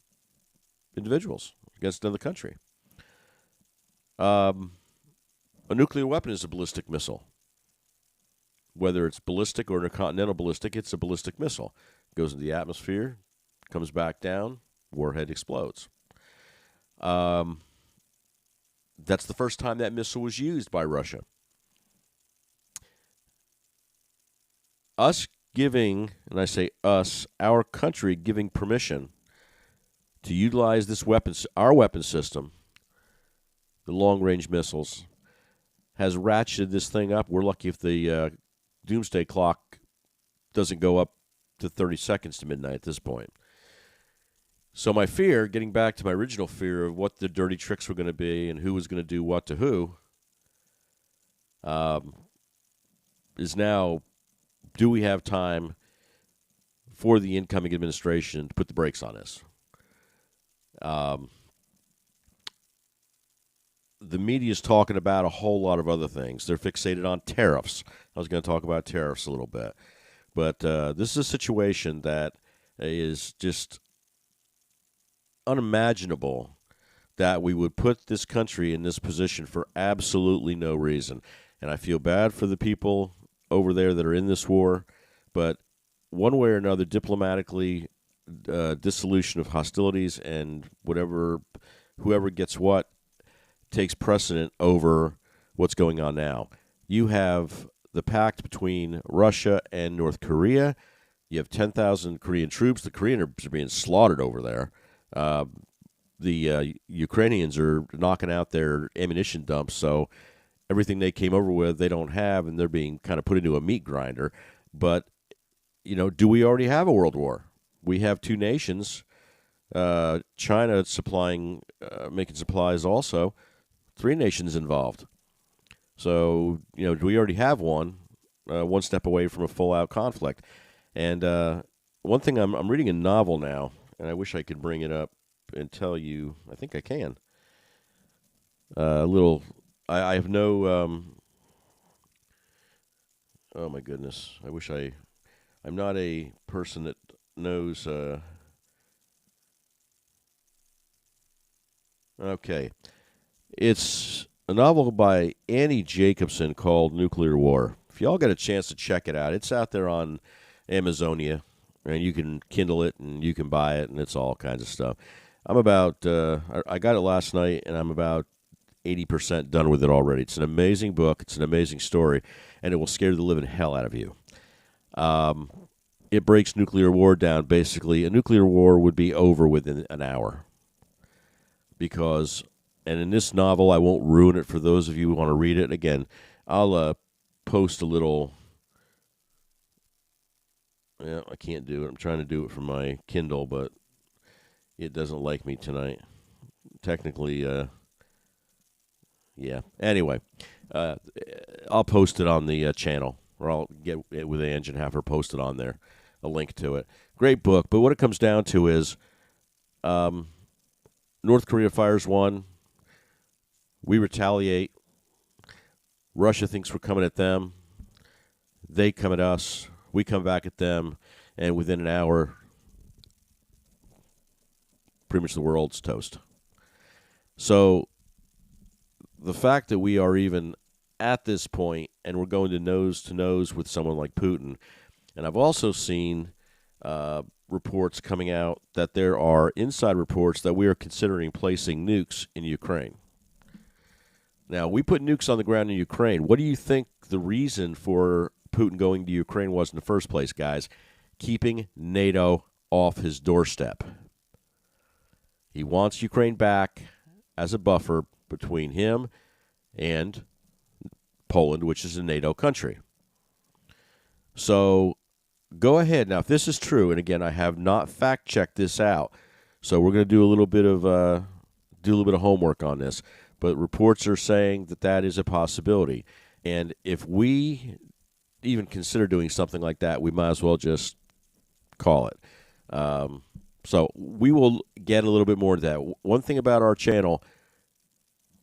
individuals, against another country. A nuclear weapon is a ballistic missile. Whether it's ballistic or intercontinental ballistic, it's a ballistic missile. It goes into the atmosphere, comes back down, warhead explodes. That's the first time that missile was used by Russia. Us giving, and I say us, our country giving permission to utilize this our weapon system, the long-range missiles, has ratcheted this thing up. We're lucky if the doomsday clock doesn't go up to 30 seconds to midnight at this point. So my fear, getting back to my original fear of what the dirty tricks were going to be and who was going to do what to who, is now, do we have time for the incoming administration to put the brakes on this? the media is talking about a whole lot of other things. They're fixated on tariffs. I was going to talk about tariffs a little bit. But this is a situation that is just unimaginable that we would put this country in this position for absolutely no reason. And I feel bad for the people over there that are in this war, but one way or another, diplomatically, dissolution of hostilities and whoever gets what takes precedent over what's going on now. You have the pact between Russia and North Korea. You have 10,000 Korean troops. The Koreans are being slaughtered over there. The Ukrainians are knocking out their ammunition dumps, so everything they came over with they don't have, and they're being kind of put into a meat grinder. But, do we already have a world war? We have two nations, China supplying, making supplies also, three nations involved. So, do we already have one step away from a full-out conflict? And one thing, I'm reading a novel now, and I wish I could bring it up and tell you. I think I can. I have no. Oh my goodness! I wish I'm not a person that knows. Okay, it's a novel by Annie Jacobson called Nuclear War. If y'all get a chance to check it out, it's out there on Amazonia, and you can Kindle it and you can buy it, and it's all kinds of stuff. I'm about. I got it last night, and I'm about 80% done with it already. It's an amazing book. It's an amazing story, and it will scare the living hell out of you. It breaks nuclear war down. Basically, a nuclear war would be over within an hour. Because, and in this novel, I won't ruin it for those of you who want to read it. Again, I'll post a little. Yeah, I can't do it. I'm trying to do it from my Kindle, but it doesn't like me tonight. Technically, yeah. Anyway, I'll post it on the channel, or I'll get it with Ange and have her post it on there, a link to it. Great book, but what it comes down to is North Korea fires one, we retaliate, Russia thinks we're coming at them, they come at us, we come back at them, and within an hour, pretty much the world's toast. So the fact that we are even at this point and we're going to nose with someone like Putin, and I've also seen reports coming out that there are inside reports that we are considering placing nukes in Ukraine. Now, we put nukes on the ground in Ukraine. What do you think the reason for Putin going to Ukraine was in the first place, guys? Keeping NATO off his doorstep. He wants Ukraine back as a buffer between him and Poland, which is a NATO country. So go ahead. Now, if this is true, and again, I have not fact-checked this out, so we're going to do a little bit of homework on this. But reports are saying that is a possibility. And if we even consider doing something like that, we might as well just call it. So we will get a little bit more into that. One thing about our channel,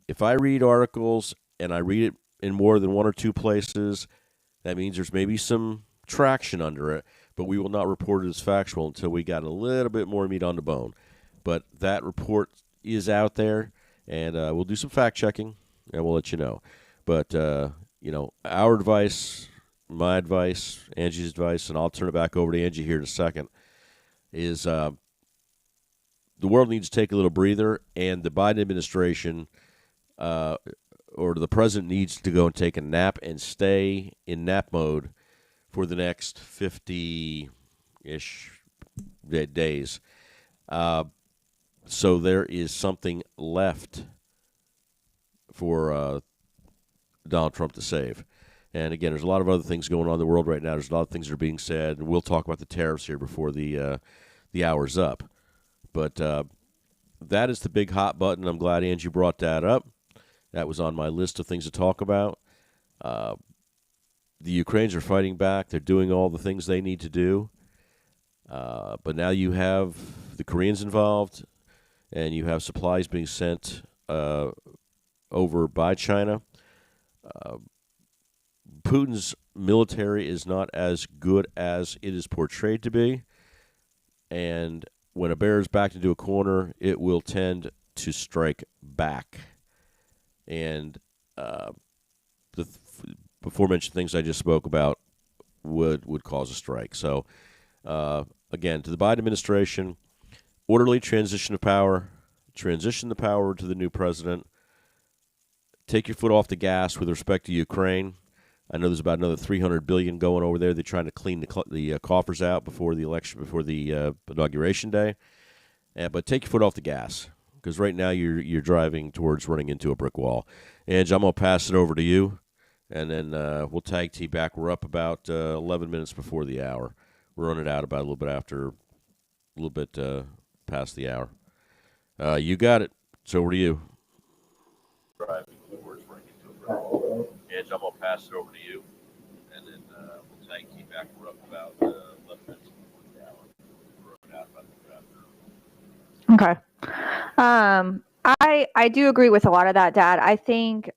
if I read articles and I read it in more than one or two places, that means there's maybe some traction under it, but we will not report it as factual until we got a little bit more meat on the bone. But that report is out there, and we'll do some fact-checking, and we'll let you know. But, our advice, my advice, Angie's advice, and I'll turn it back over to Angie here in a second, is the world needs to take a little breather, and the Biden administration or the president needs to go and take a nap and stay in nap mode for the next 50-ish days. So there is something left for Donald Trump to save. And again, there's a lot of other things going on in the world right now. There's a lot of things that are being said, and we'll talk about the tariffs here before the hour's up. But that is the big hot button. I'm glad Angie brought that up. That was on my list of things to talk about. The Ukrainians are fighting back. They're doing all the things they need to do. But now you have the Koreans involved, and you have supplies being sent over by China. Putin's military is not as good as it is portrayed to be, and when a bear is backed into a corner, it will tend to strike back. And the before mentioned things I just spoke about would cause a strike. So, again, to the Biden administration, orderly transition of power, transition the power to the new president. Take your foot off the gas with respect to Ukraine. I know there's about another $300 billion going over there. They're trying to clean the coffers out before the election, before the inauguration day. But take your foot off the gas, because right now you're driving towards running into a brick wall. Ange, I'm gonna pass it over to you, and then we'll tag team back. We're up about 11 minutes before the hour. We're running out about a little bit past the hour. You got it. So over to you. Driving towards running into a brick wall. Ange, I'm gonna pass it over to you, and then we'll tag team back. We're up about 11 minutes before the hour. We're running out about Okay. I do agree with a lot of that, Dad. I think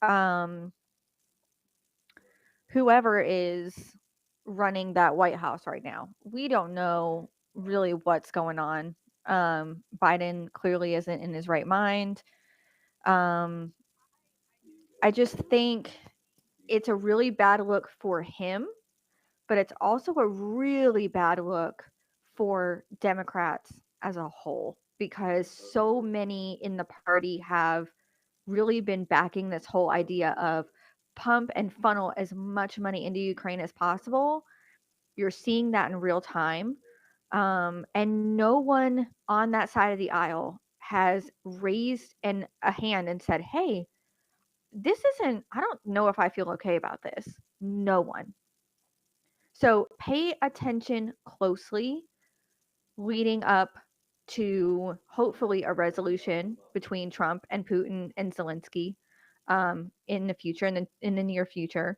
whoever is running that White House right now, we don't know really what's going on. Biden clearly isn't in his right mind. I just think it's a really bad look for him, but it's also a really bad look for Democrats as a whole, because so many in the party have really been backing this whole idea of pump and funnel as much money into Ukraine as possible. You're seeing that in real time. And no one on that side of the aisle has raised a hand and said, hey, I don't know if I feel okay about this. No one. So pay attention closely leading up to hopefully a resolution between Trump and Putin and Zelensky in the future, in the near future.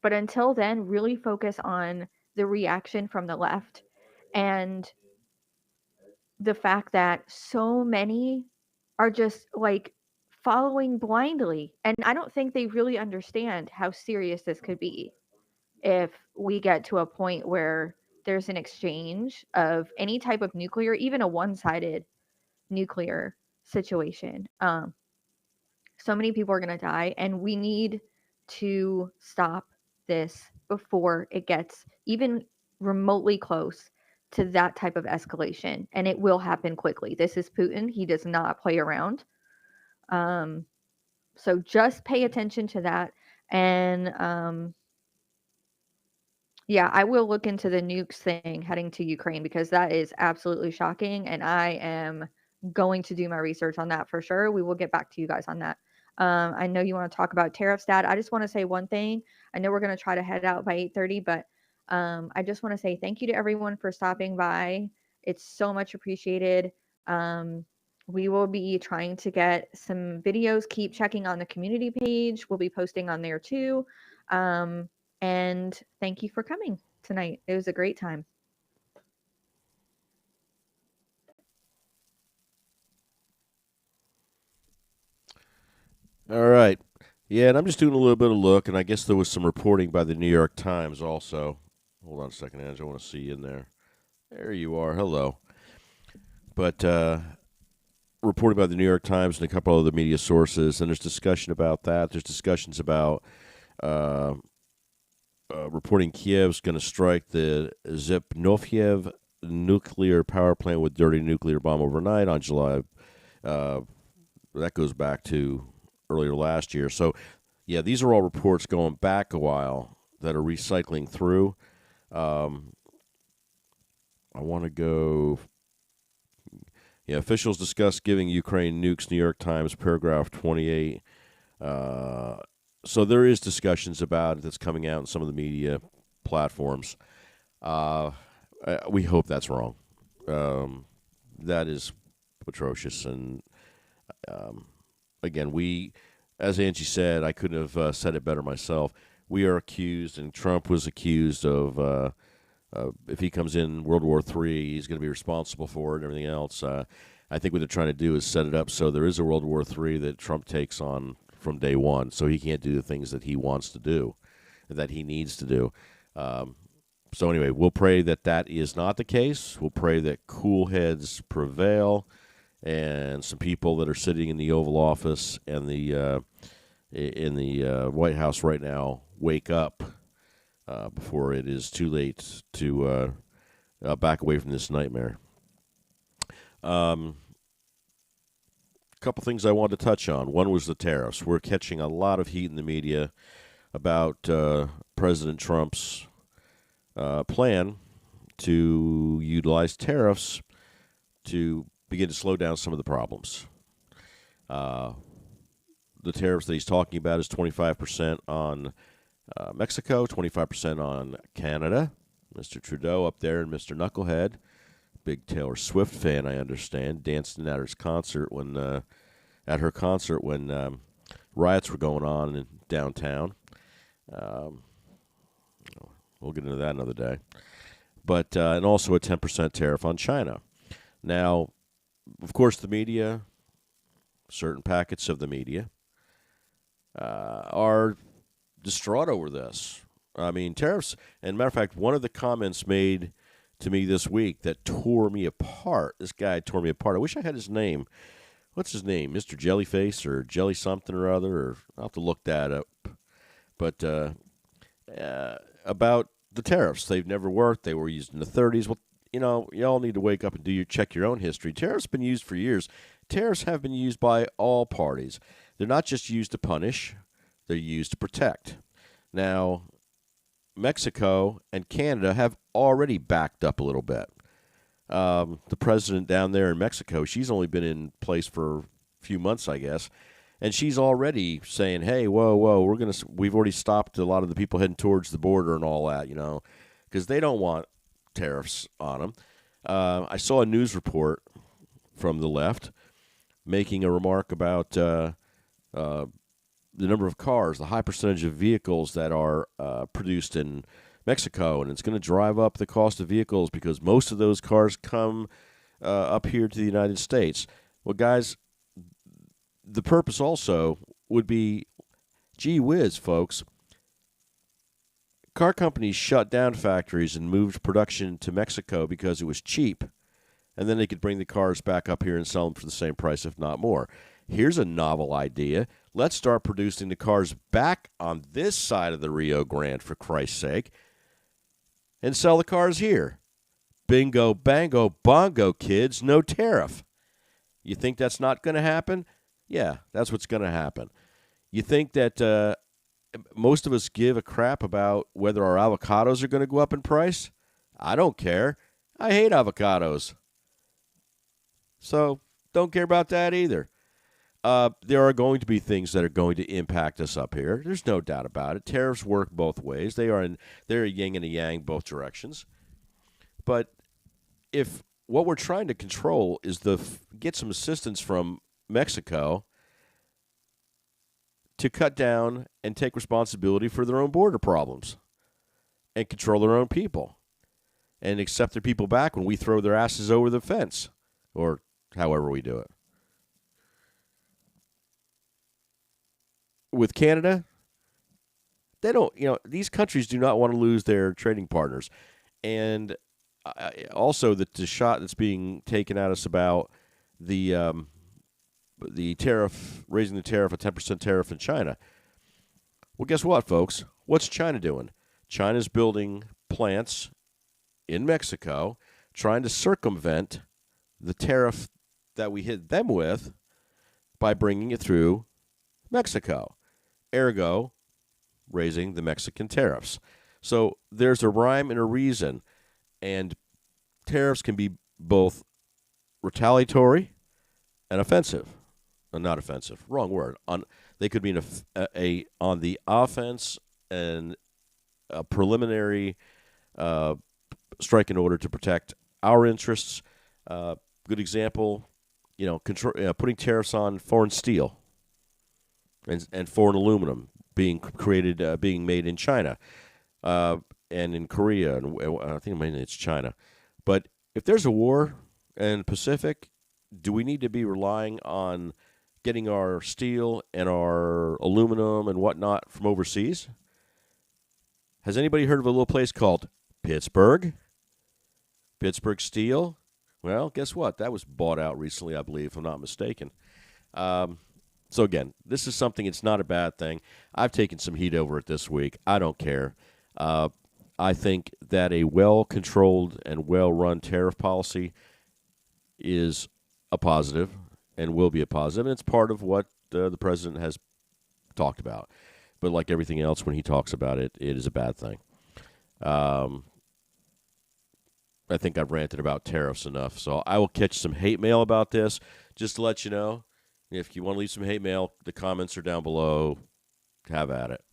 But until then, really focus on the reaction from the left and the fact that so many are just like following blindly. And I don't think they really understand how serious this could be if we get to a point where there's an exchange of any type of nuclear, even a one-sided nuclear situation. So many people are going to die, and we need to stop this before it gets even remotely close to that type of escalation. And it will happen quickly. This is Putin. He does not play around. So just pay attention to that. And yeah, I will look into the nukes thing heading to Ukraine, because that is absolutely shocking. And I am going to do my research on that for sure. We will get back to you guys on that. I know you want to talk about tariffs, Dad. I just want to say one thing. I know we're going to try to head out by 8:30, but I just want to say thank you to everyone for stopping by. It's so much appreciated. We will be trying to get some videos. Keep checking on the community page. We'll be posting on there too. And thank you for coming tonight. It was a great time. All right. Yeah, and I'm just doing a little bit of look, and I guess there was some reporting by the New York Times also. Hold on a second, Ange. I want to see you in there. There you are. Hello. But reported by the New York Times and a couple of other media sources, and there's discussion about that. There's discussions about reporting Kiev's going to strike the Zipnofiev nuclear power plant with dirty nuclear bomb overnight on July. That goes back to earlier last year. So, yeah, these are all reports going back a while that are recycling through. I want to go. Yeah, officials discuss giving Ukraine nukes, New York Times, paragraph 28. So there is discussions about it that's coming out in some of the media platforms. We hope that's wrong. That is atrocious. And again, as Angie said, I couldn't have said it better myself. We are accused, and Trump was accused of, if he comes in World War III, he's going to be responsible for it and everything else. I think what they're trying to do is set it up so there is a World War III that Trump takes on from day one, so he can't do the things that he wants to do, that he needs to do. So anyway, we'll pray that that is not the case. We'll pray that cool heads prevail, and some people that are sitting in the Oval Office and the White House right now wake up before it is too late to back away from this nightmare. Couple things I wanted to touch on. One was the tariffs. We're catching a lot of heat in the media about President Trump's plan to utilize tariffs to begin to slow down some of the problems. The tariffs that he's talking about is 25% on Mexico, 25% on Canada. Mr. Trudeau up there and Mr. Knucklehead, big Taylor Swift fan, I understand, dancing at her concert when riots were going on in downtown. We'll get into that another day. But and also a 10% tariff on China. Now, of course, the media, certain packets of the media, are distraught over this. I mean, tariffs, and matter of fact, one of the comments made to me this week that tore me apart, this guy tore me apart. I wish I had his name. What's his name? Mr. Jellyface or Jelly something or other? Or I'll have to look that up. But about the tariffs, they've never worked. They were used in the 30s. Well, you know, y'all need to wake up and check your own history. Tariffs have been used for years. Tariffs have been used by all parties. They're not just used to punish. They're used to protect. Now, Mexico and Canada have already backed up a little bit. The president down there in Mexico, she's only been in place for a few months, I guess, and she's already saying, "Hey, whoa, we've already stopped a lot of the people heading towards the border and all that, you know, because they don't want tariffs on them." I saw a news report from the left making a remark about the number of cars, the high percentage of vehicles that are produced in Mexico, and it's going to drive up the cost of vehicles because most of those cars come up here to the United States. Well, guys, the purpose also would be, gee whiz, folks, car companies shut down factories and moved production to Mexico because it was cheap, and then they could bring the cars back up here and sell them for the same price, if not more. Here's a novel idea. Let's start producing the cars back on this side of the Rio Grande, for Christ's sake, and sell the cars here. Bingo, bango, bongo, kids, no tariff. You think that's not going to happen? Yeah, that's what's going to happen. You think that most of us give a crap about whether our avocados are going to go up in price? I don't care. I hate avocados. So don't care about that either. There are going to be things that are going to impact us up here. There's no doubt about it. Tariffs work both ways. They're a yin and a yang, both directions. But if what we're trying to control is get some assistance from Mexico to cut down and take responsibility for their own border problems and control their own people and accept their people back when we throw their asses over the fence, or however we do it. With Canada, they don't, these countries do not want to lose their trading partners. And also the shot that's being taken at us about the tariff, raising the tariff, a 10% tariff in China. Well, guess what, folks? What's China doing? China's building plants in Mexico, trying to circumvent the tariff that we hit them with by bringing it through Mexico. Ergo, raising the Mexican tariffs. So there's a rhyme and a reason, and tariffs can be both retaliatory and offensive. Not offensive, wrong word. They could be on the offense and a preliminary strike in order to protect our interests. Good example, putting tariffs on foreign steel and foreign aluminum being made in China and in Korea, and I think mainly it's China. But if there's a war in the Pacific, do we need to be relying on getting our steel and our aluminum and whatnot from overseas. Has anybody heard of a little place called Pittsburgh? Pittsburgh Steel? Well, guess what? That was bought out recently, I believe, if I'm not mistaken. So, again, this is something, it's not a bad thing. I've taken some heat over it this week. I don't care. I think that a well-controlled and well-run tariff policy is a positive and will be a positive, and it's part of what the president has talked about. But like everything else, when he talks about it, it is a bad thing. I think I've ranted about tariffs enough, so I will catch some hate mail about this. Just to let you know, if you want to leave some hate mail, the comments are down below. Have at it.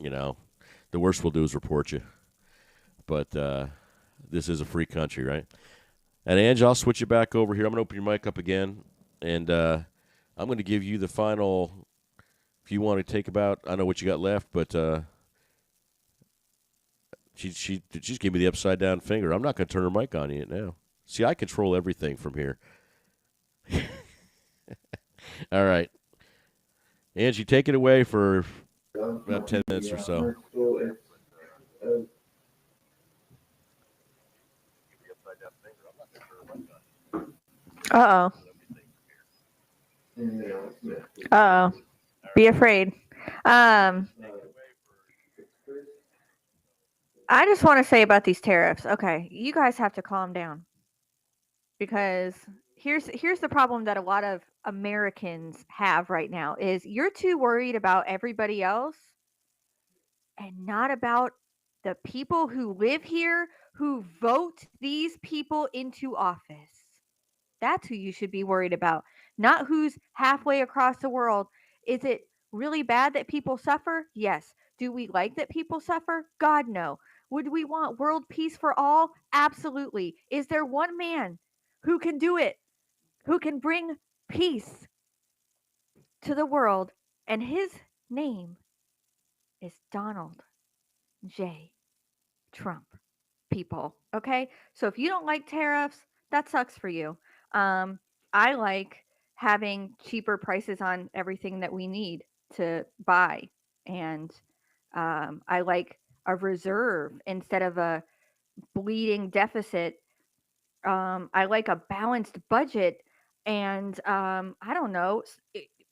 You know, the worst we'll do is report you. But this is a free country, right? And Ange, I'll switch it back over here. I'm going to open your mic up again, and I'm going to give you the final. If you want to take about, I know what you got left, but she just gave me the upside down finger. I'm not going to turn her mic on yet now. See, I control everything from here. All right, Angie, take it away for about 10 minutes or so. Uh-oh. Uh-oh. Be afraid. I just want to say about these tariffs. Okay, you guys have to calm down. Because here's the problem that a lot of Americans have right now is you're too worried about everybody else and not about the people who live here who vote these people into office. That's who you should be worried about, not who's halfway across the world. Is it really bad that people suffer? Yes. Do we like that people suffer? God, no. Would we want world peace for all? Absolutely. Is there one man who can do it, who can bring peace to the world? And his name is Donald J. Trump, people. Okay? So if you don't like tariffs, that sucks for you. I like having cheaper prices on everything that we need to buy. And I like a reserve instead of a bleeding deficit. I like a balanced budget and I don't know,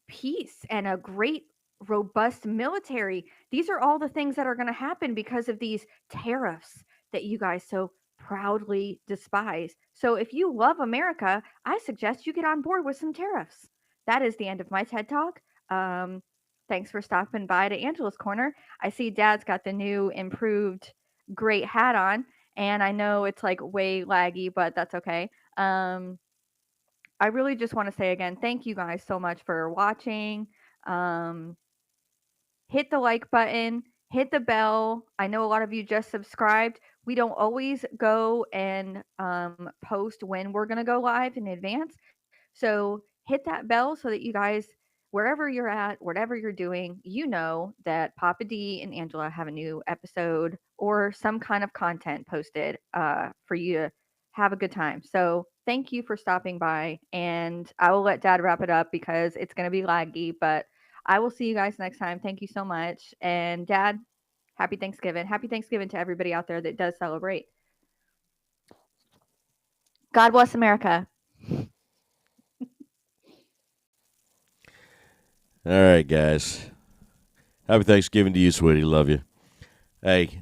peace and a great robust military. These are all the things that are going to happen because of these tariffs that you guys so proudly despise. So if you love America, I suggest you get on board with some tariffs. That is the end of my TED Talk. Thanks for stopping by to Angela's Corner. I see Dad's got the new improved great hat on, and I know it's like way laggy, but that's okay. I really just want to say again, thank you guys so much for watching. Hit the like button, hit the bell. I know a lot of you just subscribed. We don't always go and post when we're going to go live in advance. So hit that bell so that you guys, wherever you're at, whatever you're doing, you know that Papa D and Angela have a new episode or some kind of content posted for you to have a good time. So thank you for stopping by, and I will let Dad wrap it up because it's going to be laggy, but I will see you guys next time. Thank you so much. And Dad, happy Thanksgiving. Happy Thanksgiving to everybody out there that does celebrate. God bless America. All right, guys. Happy Thanksgiving to you, sweetie. Love you. Hey,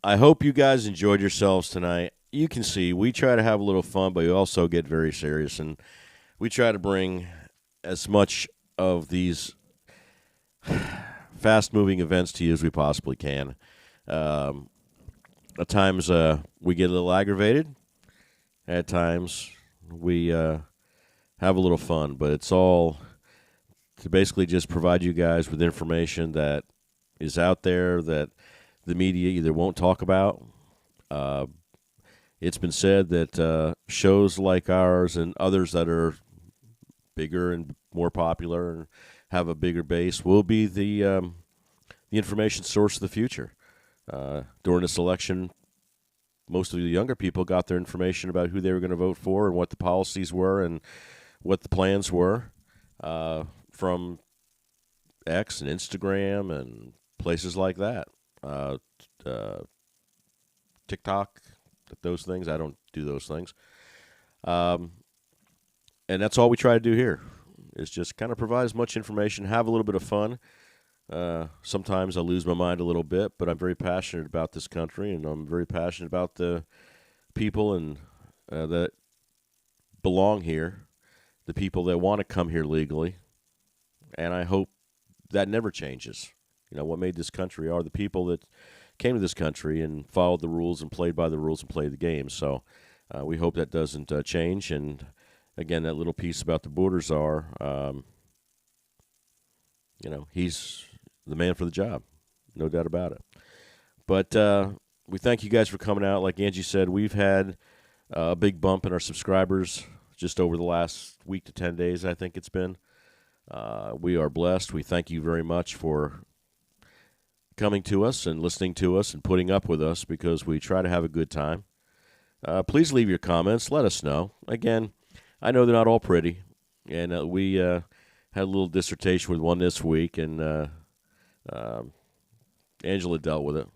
I hope you guys enjoyed yourselves tonight. You can see we try to have a little fun, but we also get very serious, and we try to bring as much of these fast-moving events to you as we possibly can. At times, we get a little aggravated. At times, we have a little fun, but it's all to basically just provide you guys with information that is out there that the media either won't talk about. It's been said that shows like ours and others that are bigger and more popular and have a bigger base will be the information source of the future. During this election, most of the younger people got their information about who they were going to vote for and what the policies were and what the plans were from X and Instagram and places like that. TikTok, those things. I don't do those things. And that's all we try to do here, is just kind of provide as much information, have a little bit of fun. Sometimes I lose my mind a little bit, but I'm very passionate about this country, and I'm very passionate about the people and that belong here, the people that want to come here legally, and I hope that never changes. What made this country are the people that came to this country and followed the rules and played by the rules and played the game. So we hope that doesn't change. And again, that little piece about the border czar, he's the man for the job, no doubt about it. But we thank you guys for coming out. Like Angie said, we've had a big bump in our subscribers just over the last week to 10 days, I think it's been. We are blessed. We thank you very much for coming to us and listening to us and putting up with us, because we try to have a good time. Please leave your comments. Let us know. Again, I know they're not all pretty, and we had a little dissertation with one this week, and Angela dealt with it.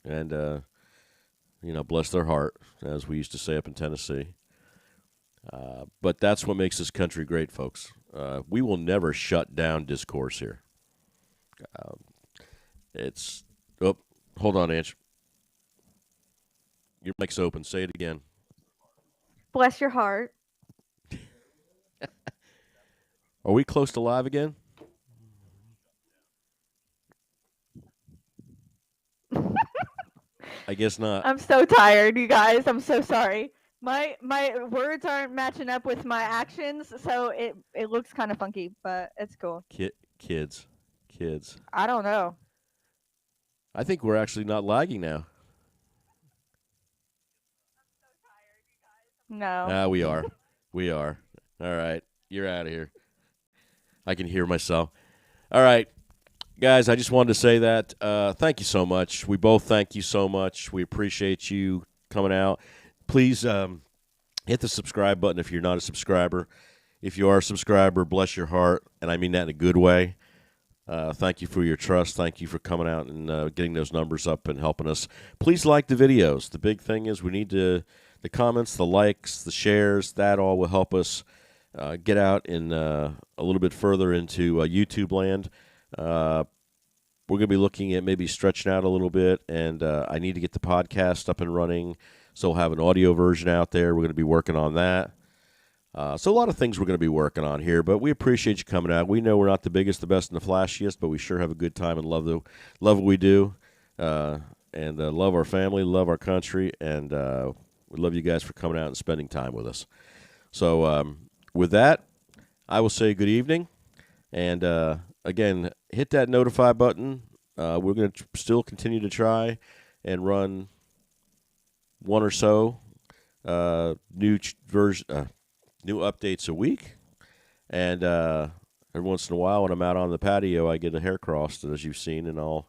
And, bless their heart, as we used to say up in Tennessee. But that's what makes this country great, folks. We will never shut down discourse here. Hold on, Ange. Your mic's open. Say it again. Bless your heart. Are we close to live again? I guess not. I'm so tired, you guys. I'm so sorry. My words aren't matching up with my actions, so it looks kind of funky, but it's cool. Kids. I don't know. I think we're actually not lagging now. No. We are. We are. All right. You're out of here. I can hear myself. All right. Guys, I just wanted to say that thank you so much. We both thank you so much. We appreciate you coming out. Please hit the subscribe button if you're not a subscriber. If you are a subscriber, bless your heart, and I mean that in a good way. Thank you for your trust. Thank you for coming out and getting those numbers up and helping us. Please like the videos. The big thing is we need the comments, the likes, the shares. That all will help us get out in a little bit further into YouTube land. We're going to be looking at maybe stretching out a little bit, and I need to get the podcast up and running, so we'll have an audio version out there. We're going to be working on that. So a lot of things we're going to be working on here, but we appreciate you coming out. We know we're not the biggest, the best, and the flashiest, but we sure have a good time and love what we do, and love our family, love our country, and we love you guys for coming out and spending time with us. So with that, I will say good evening, and again, hit that notify button. We're going to still continue to try and run one or so new updates a week. And every once in a while when I'm out on the patio, I get a hair crossed, as you've seen, and I'll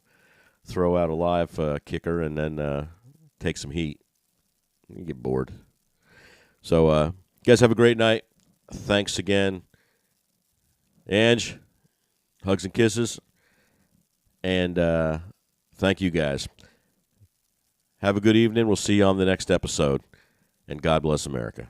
throw out a live kicker and then take some heat. You get bored. So you guys have a great night. Thanks again. Ange, hugs and kisses. And thank you guys. Have a good evening. We'll see you on the next episode. And God bless America.